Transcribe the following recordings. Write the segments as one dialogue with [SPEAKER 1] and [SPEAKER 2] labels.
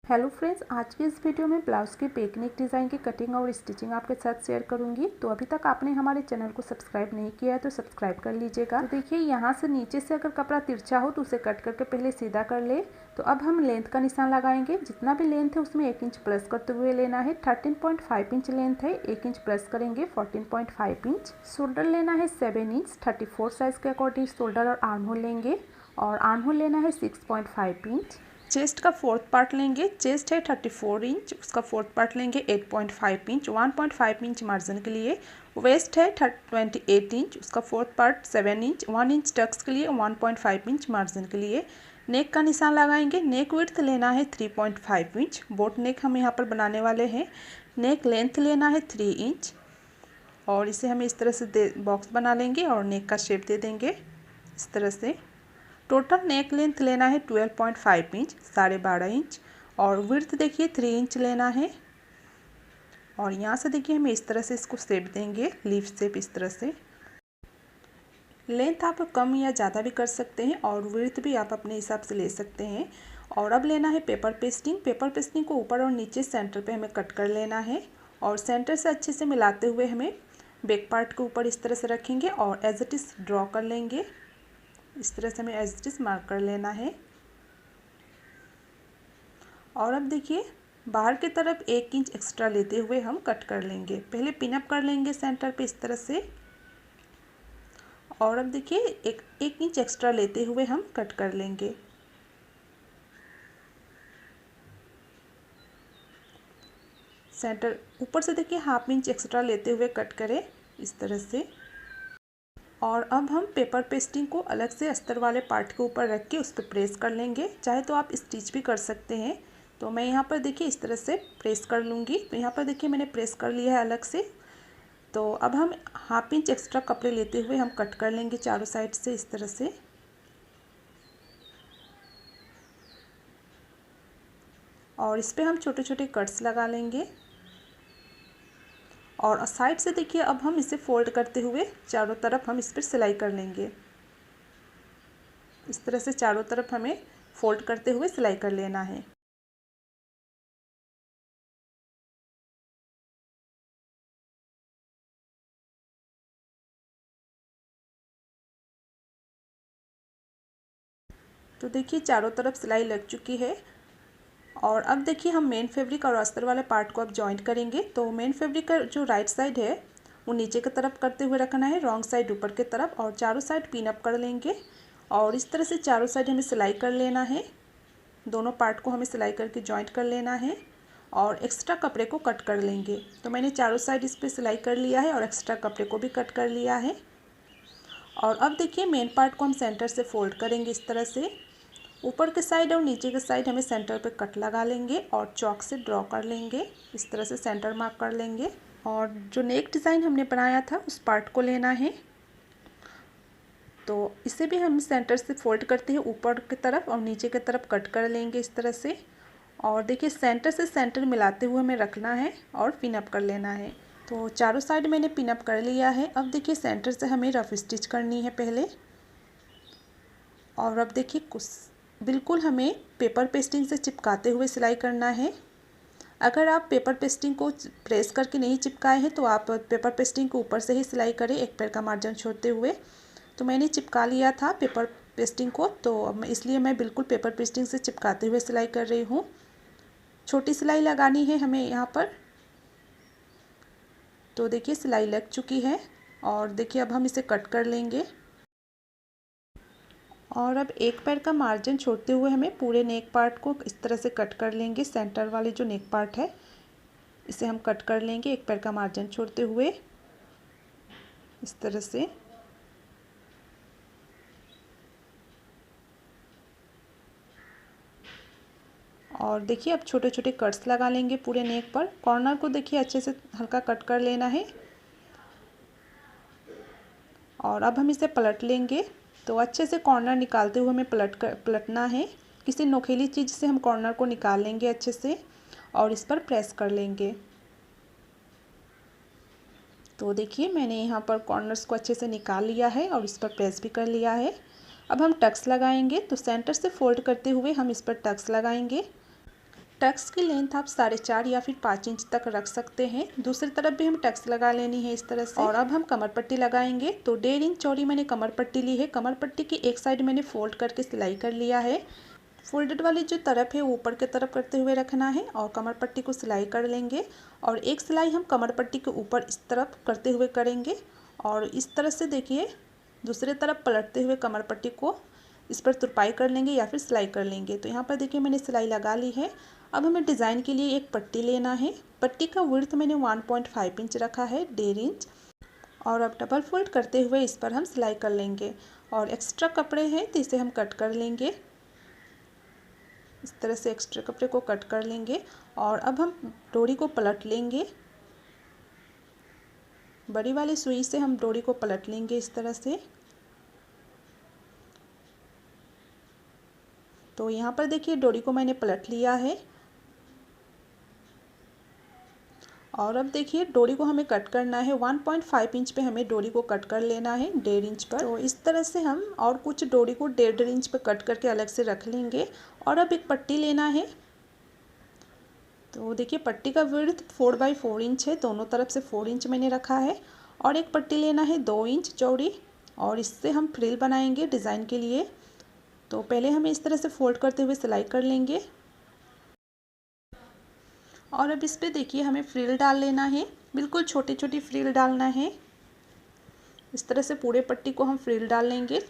[SPEAKER 1] Hello friends, आज के इस वीडियो में ब्लाउज़ के बैक नेक डिज़ाइन की कटिंग और स्टिचिंग आपके साथ शेयर करूंगी। तो अभी तक आपने हमारे चैनल को सब्सक्राइब नहीं किया है तो सब्सक्राइब कर लीजिएगा। तो देखिए, यहाँ से नीचे से अगर कपड़ा तिरछा हो तो उसे कट करके पहले सीधा कर ले। तो अब हम लेंथ का निशान लगाएंगे। जितना भी लेंथ है उसमें 1 इंच प्लस करते हुए लेना है। 13.5 इंच लेंथ है, 1 इंच प्लस करेंगे 14.5 इंच। शोल्डर लेना है 7 इंच, 34 साइज़ के अकॉर्डिंग शोल्डर और आर्म होल लेंगे। और आर्म होल लेना है 6.5 इंच। चेस्ट का फोर्थ पार्ट लेंगे। चेस्ट है 34 इंच, उसका फोर्थ पार्ट लेंगे 8.5 इंच, 1.5 इंच मार्जिन के लिए। वेस्ट है 28 इंच, उसका fourth part 7 inch, 1 inch tucks के लिए, 1.5 इंच मार्जिन के लिए। नेक का निशान लगाएंगे। नेक विड्थ लेना है 3.5 इंच, बोट नेक हम यहाँ पर बनाने वाले हैं। नेक लेंथ लेना है 3 इंच और इसे हम इस तरह से बॉक्स बना लेंगे और नेक का शेप दे देंगे इस तरह से। टोटल नेक लेंथ लेना है 12.5 इंच, 12.5 इंच। और विड्थ देखिए 3 इंच लेना है। और यहाँ से देखिए हमें इस तरह से इसको शेप देंगे, लीफ शेप इस तरह से। लेंथ आप कम या ज़्यादा भी कर सकते हैं और विड्थ भी आप अपने हिसाब से ले सकते हैं। और अब लेना है पेपर पेस्टिंग। पेपर पेस्टिंग को ऊपर और नीचे सेंटर पे हमें कट कर लेना है और सेंटर से अच्छे से मिलाते हुए हमें बैक पार्ट के ऊपर इस तरह से रखेंगे और एज इट इज़ ड्रॉ कर लेंगे। इस तरह से हमें एज इट इज़ मार्क कर लेना है। और अब देखिए, बाहर की तरफ 1 इंच एक्स्ट्रा लेते हुए हम कट कर लेंगे। पहले पिनअप कर लेंगे सेंटर पे इस तरह से। और अब देखिए, एक इंच एक्स्ट्रा लेते हुए हम कट कर लेंगे। सेंटर ऊपर से देखिए हाफ इंच एक्स्ट्रा लेते हुए कट करें इस तरह से। और अब हम पेपर पेस्टिंग को अलग से अस्तर वाले पार्ट के ऊपर रख के उस पर प्रेस कर लेंगे। चाहे तो आप स्टिच भी कर सकते हैं। तो मैं यहाँ पर देखिए इस तरह से प्रेस कर लूँगी। तो यहाँ पर देखिए मैंने प्रेस कर लिया है अलग से। तो अब हम हाफ इंच एक्स्ट्रा कपड़े लेते हुए हम कट कर लेंगे चारों साइड से इस तरह से। और इस पर हम छोटे छोटे कट्स लगा लेंगे। और साइड से देखिए अब हम इसे फोल्ड करते हुए चारों तरफ हम इस पर सिलाई कर लेंगे। इस तरह से चारों तरफ हमें फोल्ड करते हुए सिलाई कर लेना है। तो देखिए चारों तरफ सिलाई लग चुकी है। और अब देखिए हम मेन फैब्रिक और अस्तर वाले पार्ट को अब जॉइंट करेंगे। तो मेन फैब्रिक का जो राइट साइड है वो नीचे की तरफ करते हुए रखना है, रॉन्ग साइड ऊपर की तरफ। और चारों साइड पिन अप कर लेंगे और इस तरह से चारों साइड हमें सिलाई कर लेना है। दोनों पार्ट को हमें सिलाई करके जॉइंट कर लेना है और एक्स्ट्रा कपड़े को कट कर लेंगे। तो मैंने चारों साइड इस पर सिलाई कर लिया है और एक्स्ट्रा कपड़े को भी कट कर लिया है। और अब देखिए मेन पार्ट को हम सेंटर से फोल्ड करेंगे इस तरह से। ऊपर के साइड और नीचे के साइड हमें सेंटर पे कट लगा लेंगे और चॉक से ड्रॉ कर लेंगे। इस तरह से सेंटर मार्क कर लेंगे। और जो नेक डिज़ाइन हमने बनाया था उस पार्ट को लेना है। तो इसे भी हम सेंटर से फोल्ड करते हैं ऊपर की तरफ और नीचे की तरफ कट कर लेंगे इस तरह से। और देखिए सेंटर से सेंटर मिलाते हुए हमें रखना है और पिन अप कर लेना है। तो चारों साइड मैंने पिन अप कर लिया है। अब देखिए सेंटर से हमें रफ स्टिच करनी है पहले। और अब देखिए कुछ बिल्कुल हमें पेपर पेस्टिंग से चिपकाते हुए सिलाई करना है। अगर आप पेपर पेस्टिंग को प्रेस करके नहीं चिपकाए हैं तो आप पेपर पेस्टिंग को ऊपर से ही सिलाई करें, एक पैर का मार्जिन छोड़ते हुए। तो मैंने चिपका लिया था पेपर पेस्टिंग को, तो इसलिए मैं बिल्कुल पेपर पेस्टिंग से चिपकाते हुए सिलाई कर रही हूँ। छोटी सिलाई लगानी है हमें यहाँ पर। तो देखिए सिलाई लग चुकी है और देखिए अब हम इसे कट कर लेंगे। और अब एक पैर का मार्जिन छोड़ते हुए हमें पूरे नेक पार्ट को इस तरह से कट कर लेंगे। सेंटर वाली जो नेक पार्ट है इसे हम कट कर लेंगे एक पैर का मार्जिन छोड़ते हुए इस तरह से। और देखिए अब छोटे छोटे कट्स लगा लेंगे पूरे नेक पर। कॉर्नर को देखिए अच्छे से हल्का कट कर लेना है। और अब हम इसे पलट लेंगे। तो अच्छे से कॉर्नर निकालते हुए हमें पलटना है। किसी नोकीली चीज़ से हम कॉर्नर को निकाल लेंगे अच्छे से और इस पर प्रेस कर लेंगे। तो देखिए मैंने यहाँ पर कॉर्नर्स को अच्छे से निकाल लिया है और इस पर प्रेस भी कर लिया है। अब हम टक्स लगाएंगे। तो सेंटर से फोल्ड करते हुए हम इस पर टक्स लगाएंगे। टक्स की लेंथ आप 4.5 या फिर 5 इंच तक रख सकते हैं। दूसरी तरफ भी हम टक्स लगा लेनी है इस तरह से। और अब हम कमर पट्टी लगाएंगे। तो 1.5 इंच चौड़ी मैंने कमर पट्टी ली है। कमर पट्टी की एक साइड मैंने फोल्ड करके सिलाई कर लिया है। फोल्डेड वाली जो तरफ है वो ऊपर की तरफ करते हुए रखना है और कमर पट्टी को सिलाई कर लेंगे। और एक सिलाई हम कमर पट्टी के ऊपर इस तरफ करते हुए करेंगे और इस तरह से देखिए दूसरे तरफ पलटते हुए कमर पट्टी को इस पर तुरपाई कर लेंगे या फिर सिलाई कर लेंगे। तो यहाँ पर देखिए मैंने सिलाई लगा ली है। अब हमें डिज़ाइन के लिए एक पट्टी लेना है। पट्टी का विड्थ मैंने 1.5 इंच रखा है, 1.5 इंच। और अब डबल फोल्ड करते हुए इस पर हम सिलाई कर लेंगे और एक्स्ट्रा कपड़े हैं तो इसे हम कट कर लेंगे। इस तरह से एक्स्ट्रा कपड़े को कट कर लेंगे और अब हम डोरी को पलट लेंगे। बड़ी वाली सुई से हम डोरी को पलट लेंगे इस तरह से। तो यहाँ पर देखिए डोरी को मैंने पलट लिया है और अब देखिए डोरी को हमें कट करना है। 1.5 इंच पे हमें डोरी को कट कर लेना है, 1.5 इंच पर। तो इस तरह से हम और कुछ डोरी को 1.5 इंच पर कट करके अलग से रख लेंगे। और अब एक पट्टी लेना है। तो देखिए पट्टी का विड्थ 4x4 इंच है, दोनों तरफ से 4 इंच मैंने रखा है। और एक पट्टी लेना है 2 इंच चौड़ी और इससे हम फ्रिल बनाएंगे डिज़ाइन के लिए। तो पहले हमें इस तरह से फोल्ड करते हुए सिलाई कर लेंगे और अब इस पे देखिए हमें फ्रिल डाल लेना है। बिल्कुल छोटी छोटी फ्रिल डालना है। इस तरह से पूरे पट्टी को हम फ्रिल डाल लेंगे।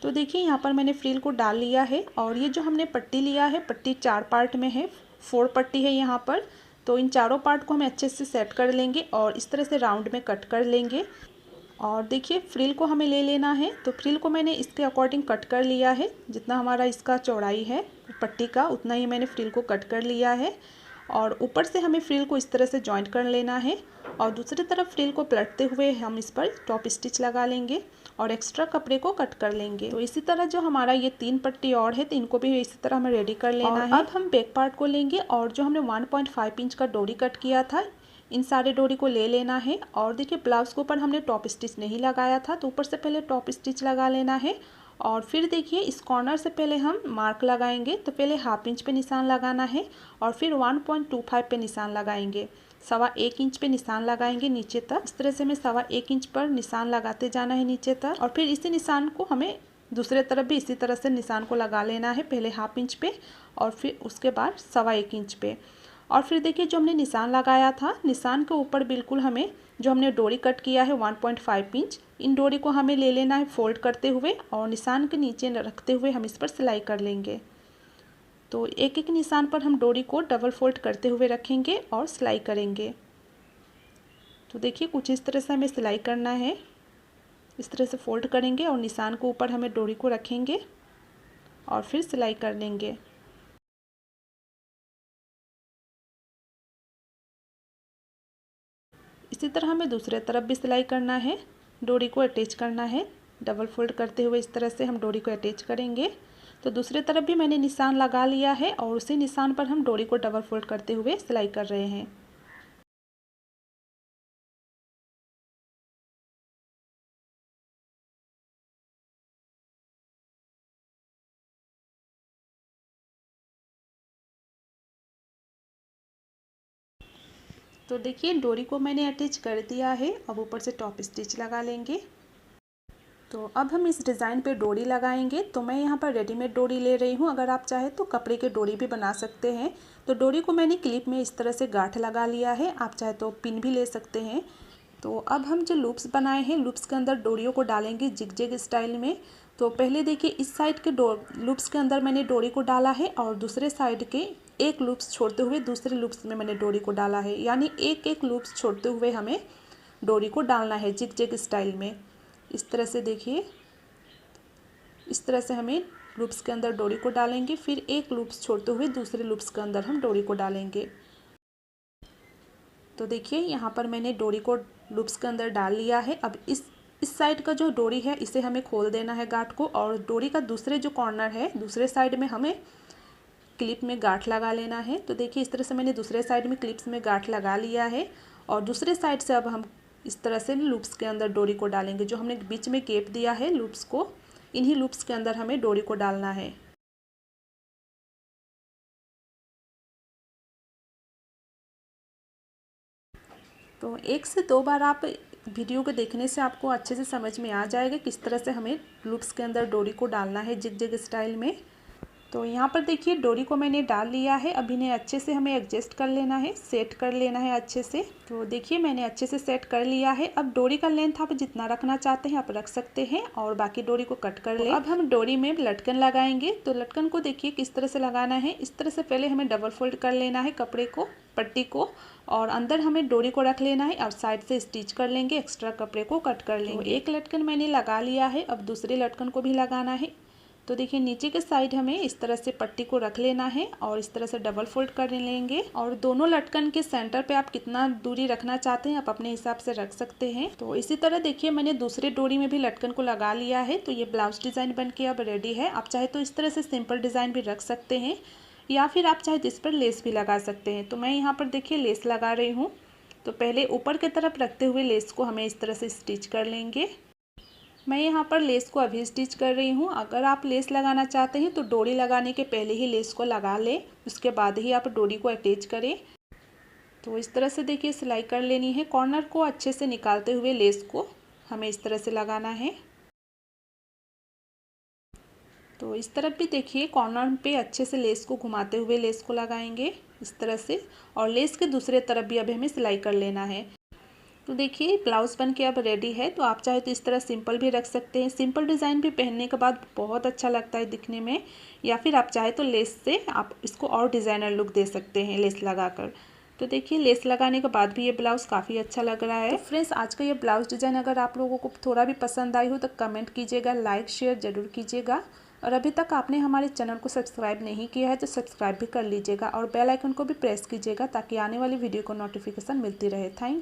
[SPEAKER 1] तो देखिए यहाँ पर मैंने फ्रिल को डाल लिया है और ये जो हमने पट्टी लिया है, पट्टी 4 पार्ट में है, 4 पट्टी है यहाँ पर। तो इन चारों पार्ट को हमें अच्छे से सेट कर लेंगे और इस तरह से राउंड में कट कर लेंगे। और देखिए फ्रिल को हमें ले लेना है। तो फ्रिल को मैंने इसके अकॉर्डिंग कट कर लिया है, जितना हमारा इसका चौड़ाई है पट्टी का उतना ही मैंने फ्रिल को कट कर लिया है। और ऊपर से हमें फ्रिल को इस तरह से जॉइंट कर लेना है और दूसरी तरफ फ्रिल को पलटते हुए हम इस पर टॉप स्टिच लगा लेंगे और एक्स्ट्रा कपड़े को कट कर लेंगे। तो इसी तरह जो हमारा ये 3 पट्टी और है तो इनको भी इसी तरह हमें रेडी कर लेना है। अब हम बैक पार्ट को लेंगे और जो हमने 1.5 इंच का डोरी कट किया था इन सारे डोरी को ले लेना है। और देखिए ब्लाउज के ऊपर हमने टॉप स्टिच नहीं लगाया था तो ऊपर से पहले टॉप स्टिच लगा लेना है। और फिर देखिए इस कॉर्नर से पहले हम मार्क लगाएंगे। तो पहले 1/2 इंच पे निशान लगाना है और फिर 1.25 पे निशान लगाएंगे, 1.25 इंच पे निशान लगाएंगे नीचे तक। इस तरह से हमें 1.25 इंच पर निशान लगाते जाना है नीचे तक। और फिर इसी निशान को हमें दूसरे तरफ भी इसी तरह से निशान को लगा लेना है, पहले 1/2 इंच पे और फिर उसके बाद 1.25 इंच पे। और फिर देखिए जो हमने निशान लगाया था निशान के ऊपर बिल्कुल हमें जो हमने डोरी कट किया है 1.5 इंच, इन डोरी को हमें ले लेना है फोल्ड करते हुए और निशान के नीचे रखते हुए हम इस पर सिलाई कर लेंगे। तो एक एक निशान पर हम डोरी को डबल फोल्ड करते हुए रखेंगे और सिलाई करेंगे। तो देखिए कुछ इस तरह से हमें सिलाई करना है। इस तरह से फोल्ड करेंगे और निशान के ऊपर हमें डोरी को रखेंगे और फिर सिलाई कर लेंगे। इसी तरह हमें दूसरे तरफ भी सिलाई करना है, डोरी को अटैच करना है। डबल फोल्ड करते हुए इस तरह से हम डोरी को अटैच करेंगे। तो दूसरे तरफ भी मैंने निशान लगा लिया है और उसी निशान पर हम डोरी को डबल फोल्ड करते हुए सिलाई कर रहे हैं। तो देखिए डोरी को मैंने अटैच कर दिया है। अब ऊपर से टॉप स्टिच लगा लेंगे। तो अब हम इस डिज़ाइन पे डोरी लगाएंगे। तो मैं यहाँ पर रेडीमेड डोरी ले रही हूँ, अगर आप चाहे तो कपड़े के डोरी भी बना सकते हैं। तो डोरी को मैंने क्लिप में इस तरह से गांठ लगा लिया है, आप चाहे तो पिन भी ले सकते हैं। तो अब हम जो लूप्स बनाए हैं लूप्स के अंदर डोरियों को डालेंगे जिग-जैग स्टाइल में। तो पहले देखिए इस साइड के लूप्स के अंदर मैंने डोरी को डाला है और दूसरे साइड के एक लूप्स छोड़ते हुए दूसरे लूप्स में मैंने डोरी को डाला है, यानी एक एक लूप्स छोड़ते हुए हमें डोरी को डालना है जिग-जैग स्टाइल में। इस तरह से देखिए इस तरह से हमें लूप्स के अंदर डोरी को डालेंगे, फिर एक लूप्स छोड़ते हुए दूसरे लूप्स के अंदर हम डोरी को डालेंगे। तो देखिए यहाँ पर मैंने डोरी को लूप्स के अंदर डाल लिया है। अब इस साइड का जो डोरी है इसे हमें खोल देना है गांठ को, और डोरी का दूसरे जो कॉर्नर है दूसरे साइड में हमें क्लिप में गांठ लगा लेना है। तो देखिए इस तरह से मैंने दूसरे साइड में क्लिप्स में गांठ लगा लिया है और दूसरे साइड से अब हम इस तरह से लूप्स के अंदर डोरी को डालेंगे। जो हमने बीच में गैप दिया है लूप्स को इन्हीं लूप्स के अंदर हमें डोरी को डालना है। तो 1 से 2 बार आप वीडियो को देखने से आपको अच्छे से समझ में आ जाएगा किस तरह से हमें लूप्स के अंदर डोरी को डालना है जिग-जैग स्टाइल में। तो यहाँ पर देखिए डोरी को मैंने डाल लिया है। अब इन्हें अच्छे से हमें एडजस्ट कर लेना है, सेट कर लेना है अच्छे से। तो देखिए मैंने अच्छे से सेट कर लिया है। अब डोरी का लेंथ आप जितना रखना चाहते हैं आप रख सकते हैं और बाकी डोरी को कट कर लें। अब हम डोरी में लटकन लगाएंगे। तो लटकन को देखिए किस तरह से लगाना है। इस तरह से पहले हमें डबल फोल्ड कर लेना है कपड़े को, पट्टी को, और अंदर हमें डोरी को रख लेना है और साइड से स्टिच कर लेंगे, एक्स्ट्रा कपड़े को कट कर लेंगे। तो एक लटकन मैंने लगा लिया है। अब दूसरे लटकन को भी लगाना है। तो देखिए नीचे के साइड हमें इस तरह से पट्टी को रख लेना है और इस तरह से डबल फोल्ड कर लेंगे। और दोनों लटकन के सेंटर पे आप कितना दूरी रखना चाहते हैं आप अपने हिसाब से रख सकते हैं। तो इसी तरह देखिए मैंने दूसरे डोरी में भी लटकन को लगा लिया है। तो ये ब्लाउज डिज़ाइन बन के अब रेडी है। आप चाहे तो इस तरह से सिंपल डिज़ाइन भी रख सकते हैं या फिर आप चाहे तो इस पर लेस भी लगा सकते हैं। तो मैं यहाँ पर देखिए लेस लगा रही हूँ। तो पहले ऊपर की तरफ रखते हुए लेस को हमें इस तरह से स्टिच कर लेंगे। मैं यहाँ पर लेस को अभी स्टिच कर रही हूँ। अगर आप लेस लगाना चाहते हैं तो डोरी लगाने के पहले ही लेस को लगा लें, उसके बाद ही आप डोरी को अटैच करें। तो इस तरह से देखिए सिलाई कर लेनी है। कॉर्नर को अच्छे से निकालते हुए लेस को हमें इस तरह से लगाना है। तो इस तरफ भी देखिए कॉर्नर पे अच्छे से लेस को घुमाते हुए लेस को लगाएंगे इस तरह से, और लेस के दूसरे तरफ भी अभी हमें सिलाई कर लेना है। तो देखिए ब्लाउज़ बन के अब रेडी है। तो आप चाहे तो इस तरह सिंपल भी रख सकते हैं। सिंपल डिज़ाइन भी पहनने के बाद बहुत अच्छा लगता है दिखने में, या फिर आप चाहे तो लेस से आप इसको और डिज़ाइनर लुक दे सकते हैं लेस लगाकर। तो देखिए लेस लगाने के बाद भी ये ब्लाउज़ काफ़ी अच्छा लग रहा है। तो फ्रेंड्स आज का ये ब्लाउज़ डिज़ाइन अगर आप लोगों को थोड़ा भी पसंद आई हो तो कमेंट कीजिएगा, लाइक शेयर ज़रूर कीजिएगा। और अभी तक आपने हमारे चैनल को सब्सक्राइब नहीं किया है तो सब्सक्राइब भी कर लीजिएगा और बेल आइकन को भी प्रेस कीजिएगा ताकि आने वाली वीडियो को नोटिफिकेशन मिलती रहे। थैंक